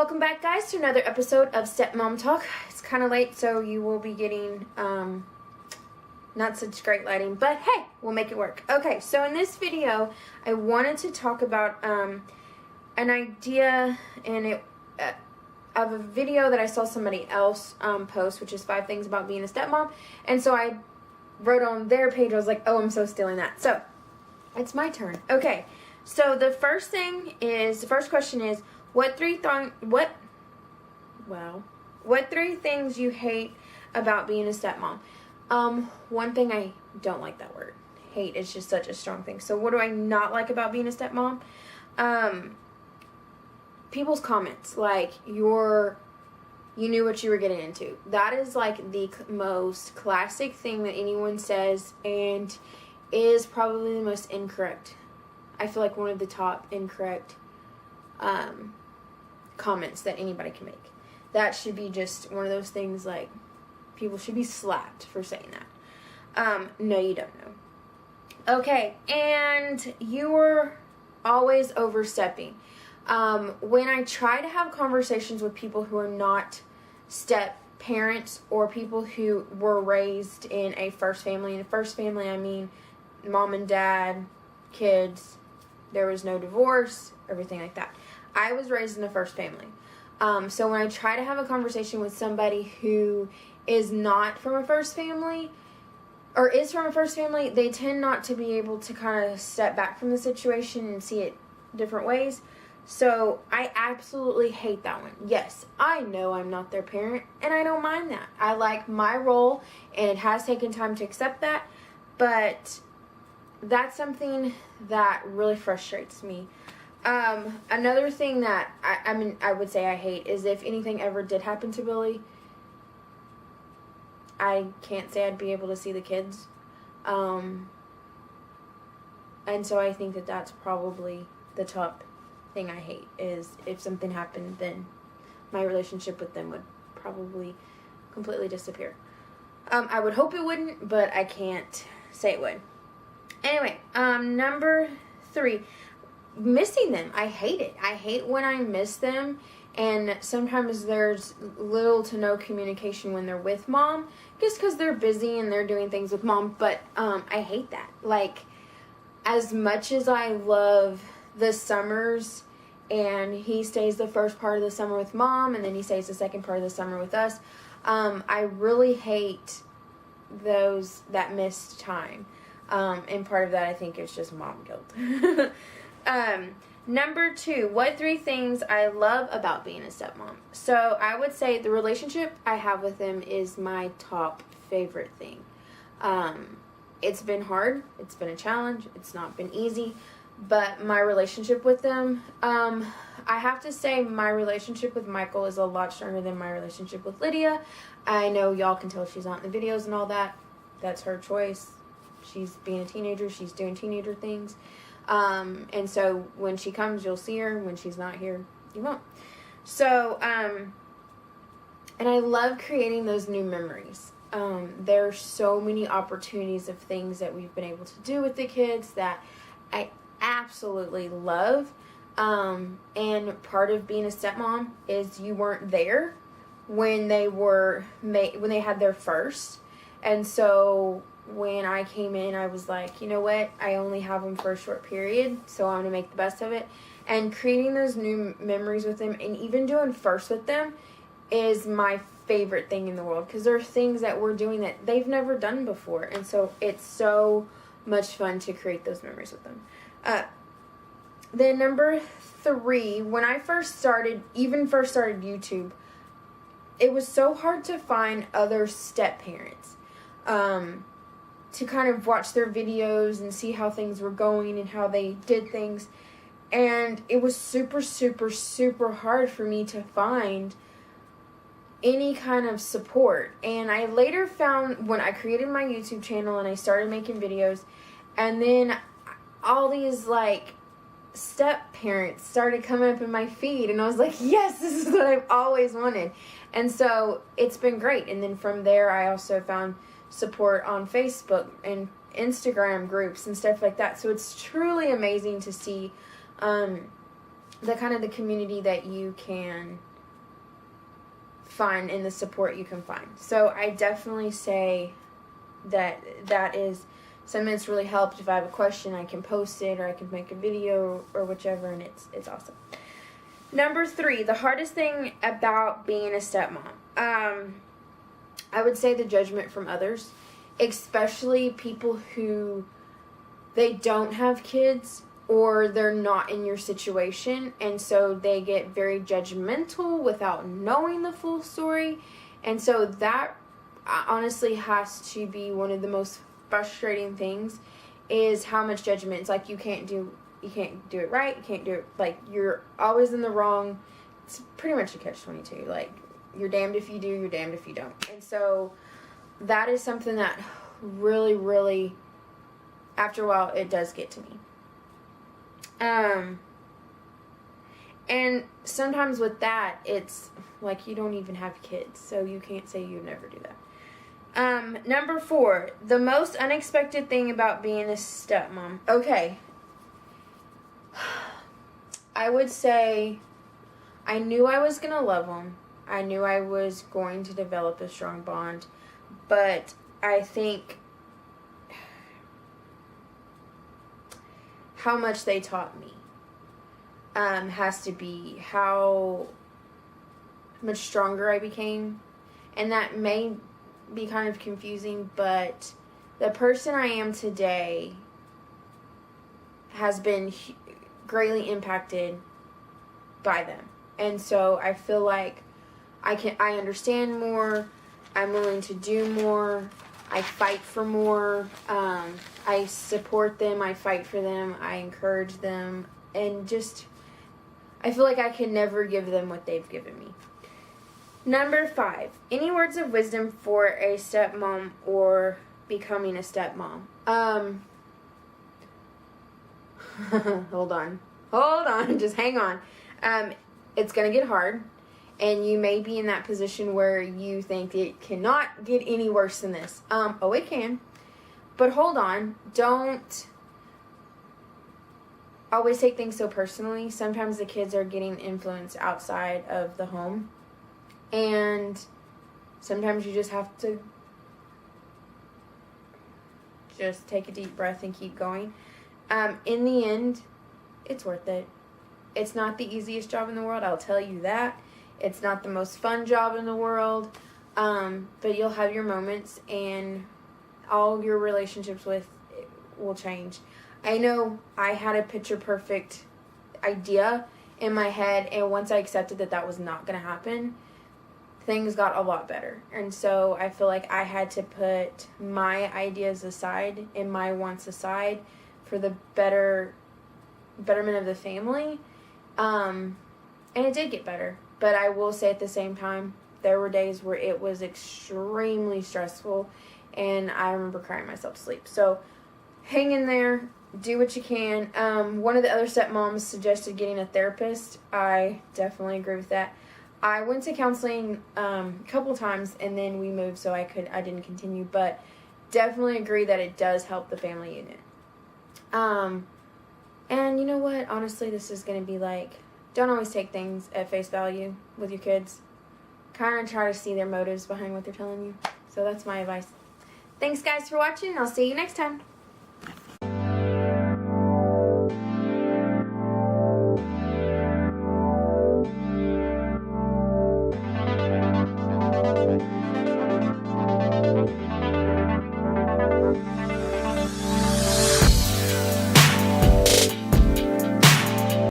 Welcome back, guys, to another episode of Stepmom Talk. It's kind of late, so you will be getting not such great lighting, but hey, we'll make it work. Okay, so in this video, I wanted to talk about an idea of a video that I saw somebody else post, which is 5 things about being a stepmom, and so I wrote on their page. I was like, oh, I'm so stealing that. So it's my turn. Okay, so the first question is, what three things you hate about being a stepmom? One thing, I don't like that word. Hate is just such a strong thing. So what do I not like about being a stepmom? People's comments, like, you knew what you were getting into. That is like the most classic thing that anyone says, and is probably the most incorrect. I feel like one of the top incorrect comments that anybody can make. That should be just one of those things, like, people should be slapped for saying that. No, you don't know. Okay, and you were always overstepping. When I try to have conversations with people who are not step parents or people who were raised in a first family, in a first family I mean mom and dad, kids, there was no divorce, everything like that. I was raised in a first family. So when I try to have a conversation with somebody who is not from a first family, or is from a first family, they tend not to be able to kind of step back from the situation and see it different ways. So I absolutely hate that one. Yes, I know I'm not their parent, and I don't mind that. I like my role, and it has taken time to accept that, but that's something that really frustrates me. Another thing that I would say I hate is if anything ever did happen to Billy, I can't say I'd be able to see the kids. And so I think that that's probably the top thing I hate, is if something happened, then my relationship with them would probably completely disappear. I would hope it wouldn't, but I can't say it would. Anyway, number 3, missing them. I hate it. I hate when I miss them, and sometimes there's little to no communication when they're with mom, just because they're busy and they're doing things with mom, but I hate that. Like, as much as I love the summers, and he stays the first part of the summer with mom, and then he stays the second part of the summer with us, I really hate that missed time. And part of that, I think, is just mom guilt. Number 2, what 3 things I love about being a stepmom? So I would say the relationship I have with them is my top favorite thing. It's been hard. It's been a challenge. It's not been easy. But my relationship with them, I have to say my relationship with Michael is a lot stronger than my relationship with Lydia. I know y'all can tell she's not in the videos and all that. That's her choice. She's being a teenager. She's doing teenager things. And so when she comes, you'll see her. When she's not here, you won't. So, and I love creating those new memories. There are so many opportunities of things that we've been able to do with the kids that I absolutely love. And part of being a stepmom is you weren't there when they had their first. And so when I came in, I was like, you know what? I only have them for a short period, so I'm going to make the best of it. And creating those new memories with them, and even doing first with them, is my favorite thing in the world, because there are things that we're doing that they've never done before. And so it's so much fun to create those memories with them. Then number 3, when I first started YouTube, it was so hard to find other step parents. To kind of watch their videos and see how things were going and how they did things. And it was super, super, super hard for me to find any kind of support. And I later found, when I created my YouTube channel and I started making videos, and then all these, like, step parents started coming up in my feed, and I was like, yes, this is what I've always wanted. And so it's been great. And then from there, I also found support on Facebook and Instagram groups and stuff like that. So it's truly amazing to see the kind of the community that you can find and the support you can find. So I definitely say that is something that's really helped. If I have a question, I can post it, or I can make a video or whichever, and it's awesome. Number 3, the hardest thing about being a stepmom. I would say the judgment from others, especially people who they don't have kids or they're not in your situation, and so they get very judgmental without knowing the full story. And so that honestly has to be one of the most frustrating things, is how much judgment. It's like you can't do it right, you can't do it, like you're always in the wrong. It's pretty much a catch-22. Like, you're damned if you do, you're damned if you don't. And so that is something that really, really, after a while, it does get to me. And sometimes with that, it's like you don't even have kids, so you can't say you never do that. Number 4, the most unexpected thing about being a stepmom. Okay. I would say I knew I was going to love them. I knew I was going to develop a strong bond. But I think how much they taught me has to be how much stronger I became. And that may be kind of confusing, but the person I am today has been greatly impacted by them. And so I feel like I understand more, I'm willing to do more, I fight for more, I support them, I fight for them, I encourage them, and just, I feel like I can never give them what they've given me. Number 5, any words of wisdom for a stepmom or becoming a stepmom? Hold on, just hang on. It's going to get hard, and you may be in that position where you think it cannot get any worse than this. Oh, it can. But hold on, don't always take things so personally. Sometimes the kids are getting influenced outside of the home, and sometimes you just have to just take a deep breath and keep going. In the end, it's worth it. It's not the easiest job in the world, I'll tell you that. It's not the most fun job in the world, but you'll have your moments, and all your relationships will change. I know I had a picture-perfect idea in my head, and once I accepted that was not going to happen, things got a lot better. And so I feel like I had to put my ideas aside and my wants aside for the betterment of the family. And it did get better. But I will say at the same time, there were days where it was extremely stressful, and I remember crying myself to sleep. So hang in there. Do what you can. One of the other stepmoms suggested getting a therapist. I definitely agree with that. I went to counseling a couple times, and then we moved, so I didn't continue. But definitely agree that it does help the family unit. And you know what? Honestly, this is going to be like, don't always take things at face value with your kids. Kind of try to see their motives behind what they're telling you. So that's my advice. Thanks, guys, for watching. I'll see you next time.